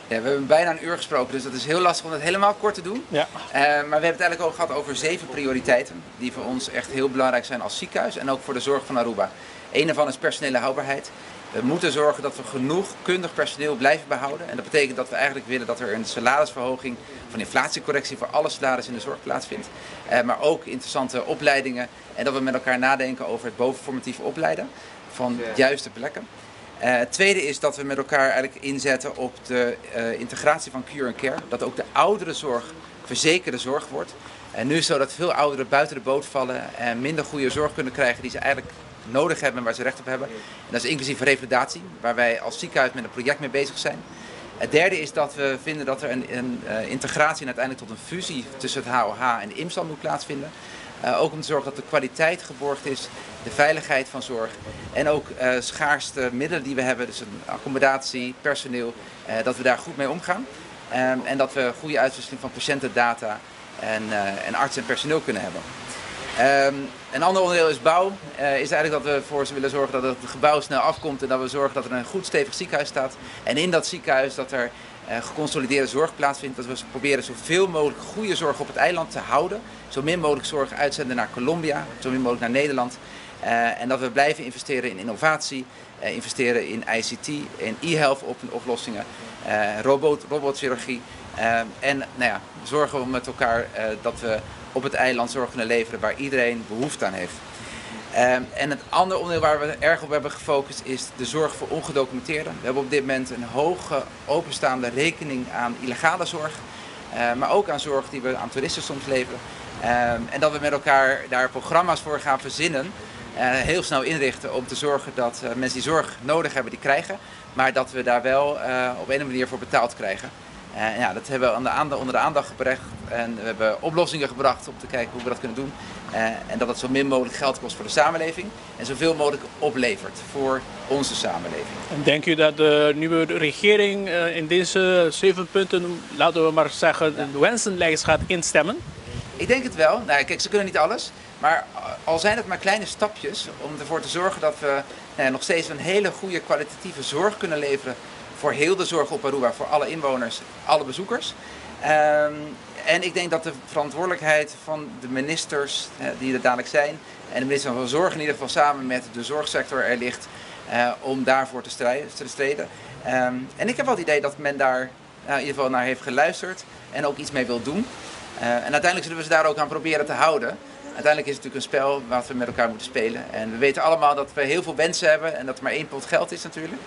Ja, we hebben bijna een uur gesproken, dus dat is heel lastig om het helemaal kort te doen. Ja. Maar we hebben het eigenlijk ook gehad over 7 prioriteiten die voor ons echt heel belangrijk zijn als ziekenhuis en ook voor de zorg van Aruba. Eén daarvan is personele houdbaarheid. We moeten zorgen dat we genoeg kundig personeel blijven behouden. En dat betekent dat we eigenlijk willen dat er een salarisverhoging of een inflatiecorrectie voor alle salarissen in de zorg plaatsvindt. Maar ook interessante opleidingen en dat we met elkaar nadenken over het bovenformatief opleiden van de juiste plekken. Het tweede is dat we met elkaar eigenlijk inzetten op de integratie van cure and care. Dat ook de ouderenzorg verzekerde zorg wordt. En nu is het zo dat veel ouderen buiten de boot vallen en minder goede zorg kunnen krijgen die ze eigenlijk nodig hebben en waar ze recht op hebben. En dat is inclusief revalidatie, waar wij als ziekenhuis met een project mee bezig zijn. Het derde is dat we vinden dat er een integratie en uiteindelijk tot een fusie tussen het HOH en de IMSAL moet plaatsvinden. Ook om te zorgen dat de kwaliteit geborgd is, de veiligheid van zorg en ook schaarste middelen die we hebben, dus een accommodatie, personeel, dat we daar goed mee omgaan. En dat we goede uitwisseling van patiëntendata en arts en personeel kunnen hebben. Een ander onderdeel is bouw. Is eigenlijk dat we voor ze willen zorgen dat het gebouw snel afkomt en dat we zorgen dat er een goed stevig ziekenhuis staat. En in dat ziekenhuis dat er geconsolideerde zorg plaatsvindt. Dat we proberen zoveel mogelijk goede zorg op het eiland te houden. Zo min mogelijk zorg uitzenden naar Colombia, zo min mogelijk naar Nederland. En dat we blijven investeren in innovatie, investeren in ICT, in e-health oplossingen, robotchirurgie. En nou ja, zorgen we met elkaar dat we op het eiland zorg kunnen leveren waar iedereen behoefte aan heeft. En het andere onderdeel waar we erg op hebben gefocust is de zorg voor ongedocumenteerden. We hebben op dit moment een hoge openstaande rekening aan illegale zorg, maar ook aan zorg die we aan toeristen soms leveren. En dat we met elkaar daar programma's voor gaan verzinnen, heel snel inrichten om te zorgen dat mensen die zorg nodig hebben, die krijgen. Maar dat we daar wel op een manier voor betaald krijgen. Ja, dat hebben we onder de aandacht gebracht en we hebben oplossingen gebracht om te kijken hoe we dat kunnen doen. En dat het zo min mogelijk geld kost voor de samenleving en zoveel mogelijk oplevert voor onze samenleving. En denk u dat de nieuwe regering in deze 7 punten, laten we maar zeggen, de wensenlijst gaat instemmen? Ik denk het wel. Nou, kijk, ze kunnen niet alles. Maar al zijn het maar kleine stapjes om ervoor te zorgen dat we nog steeds een hele goede kwalitatieve zorg kunnen leveren voor heel de zorg op Aruba, voor alle inwoners, alle bezoekers. En ik denk dat de verantwoordelijkheid van de ministers die er dadelijk zijn en de minister van Zorg in ieder geval samen met de zorgsector er ligt om daarvoor te strijden. En ik heb wel het idee dat men daar in ieder geval naar heeft geluisterd en ook iets mee wil doen. En uiteindelijk zullen we ze daar ook aan proberen te houden. Uiteindelijk is het natuurlijk een spel wat we met elkaar moeten spelen. En we weten allemaal dat we heel veel wensen hebben en dat er maar 1 pot geld is natuurlijk.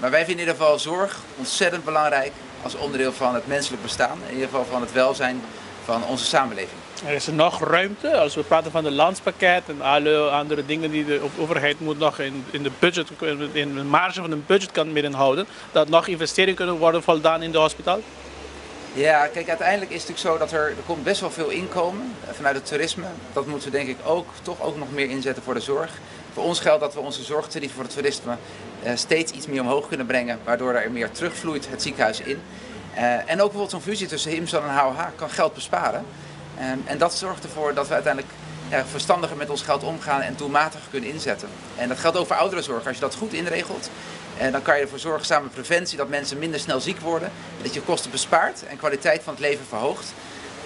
Maar wij vinden in ieder geval zorg ontzettend belangrijk als onderdeel van het menselijk bestaan. In ieder geval van het welzijn van onze samenleving. Er is er nog ruimte, als we praten van de landspakket en alle andere dingen die de overheid moet nog in de budget, in de marge van een budget kan middenhouden, dat nog investeringen kunnen worden voldaan in de hospitaal? Ja, kijk, uiteindelijk is het natuurlijk zo dat er komt best wel veel inkomen vanuit het toerisme. Dat moeten we denk ik toch ook nog meer inzetten voor de zorg. Voor ons geldt dat we onze zorgtarieven voor het toerisme steeds iets meer omhoog kunnen brengen, waardoor er meer terugvloeit het ziekenhuis in. En ook bijvoorbeeld zo'n fusie tussen IMSAL en HOH kan geld besparen. En dat zorgt ervoor dat we uiteindelijk verstandiger met ons geld omgaan en doelmatiger kunnen inzetten. En dat geldt ook voor ouderenzorg. Als je dat goed inregelt, dan kan je ervoor zorgen samen met preventie dat mensen minder snel ziek worden. Dat je kosten bespaart en kwaliteit van het leven verhoogt.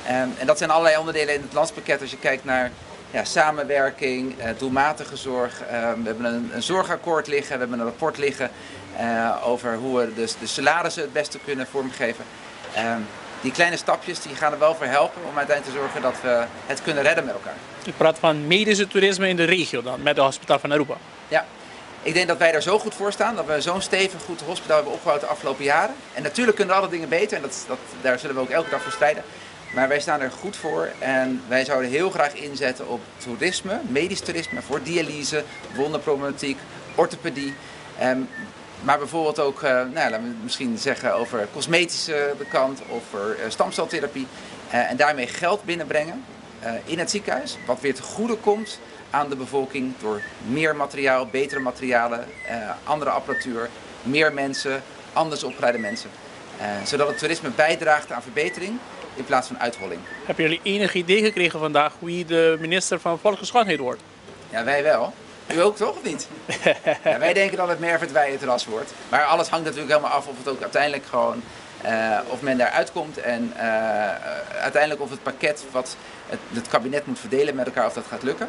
En dat zijn allerlei onderdelen in het landspakket als je kijkt naar samenwerking, doelmatige zorg. We hebben een zorgakkoord liggen, we hebben een rapport liggen over hoe we de salarissen het beste kunnen vormgeven. Die kleine stapjes die gaan er wel voor helpen om uiteindelijk te zorgen dat we het kunnen redden met elkaar. U praat van medische toerisme in de regio dan, met het hospitaal van Aruba. Ja, ik denk dat wij daar zo goed voor staan, dat we zo'n stevig goed hospitaal hebben opgebouwd de afgelopen jaren. En natuurlijk kunnen alle dingen beter en daar zullen we ook elke dag voor strijden. Maar wij staan er goed voor en wij zouden heel graag inzetten op toerisme, medisch toerisme, voor dialyse, wonderproblematiek, orthopedie. Maar bijvoorbeeld ook, laten we misschien zeggen over cosmetische kant of voor stamceltherapie. En daarmee geld binnenbrengen in het ziekenhuis, wat weer te goede komt aan de bevolking door meer materiaal, betere materialen, andere apparatuur, meer mensen, anders opgeleide mensen. Zodat het toerisme bijdraagt aan verbetering in plaats van uitholling. Hebben jullie enig idee gekregen vandaag wie de minister van Volksgezondheid wordt? Ja, wij wel. U ook toch of niet? Ja, wij denken dat het Merwedwei het ras wordt. Maar alles hangt natuurlijk helemaal af of het ook uiteindelijk gewoon, of men daaruit komt. En uiteindelijk of het pakket wat het kabinet moet verdelen met elkaar, of dat gaat lukken.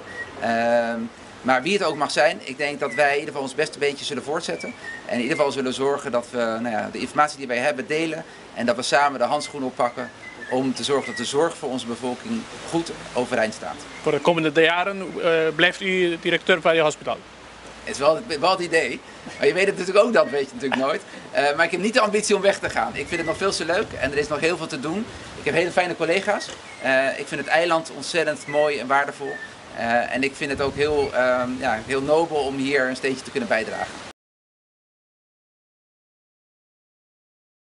Maar wie het ook mag zijn, ik denk dat wij in ieder geval ons beste beentje zullen voortzetten. En in ieder geval zullen zorgen dat we de informatie die wij hebben delen. En dat we samen de handschoen oppakken om te zorgen dat de zorg voor onze bevolking goed overeind staat. Voor de komende jaren blijft u directeur van je hospitaal? Het is wel het idee. Maar je weet het natuurlijk ook, dat weet je natuurlijk nooit. Maar ik heb niet de ambitie om weg te gaan. Ik vind het nog veel te leuk en er is nog heel veel te doen. Ik heb hele fijne collega's. Ik vind het eiland ontzettend mooi en waardevol. En ik vind het ook heel nobel om hier een steentje te kunnen bijdragen.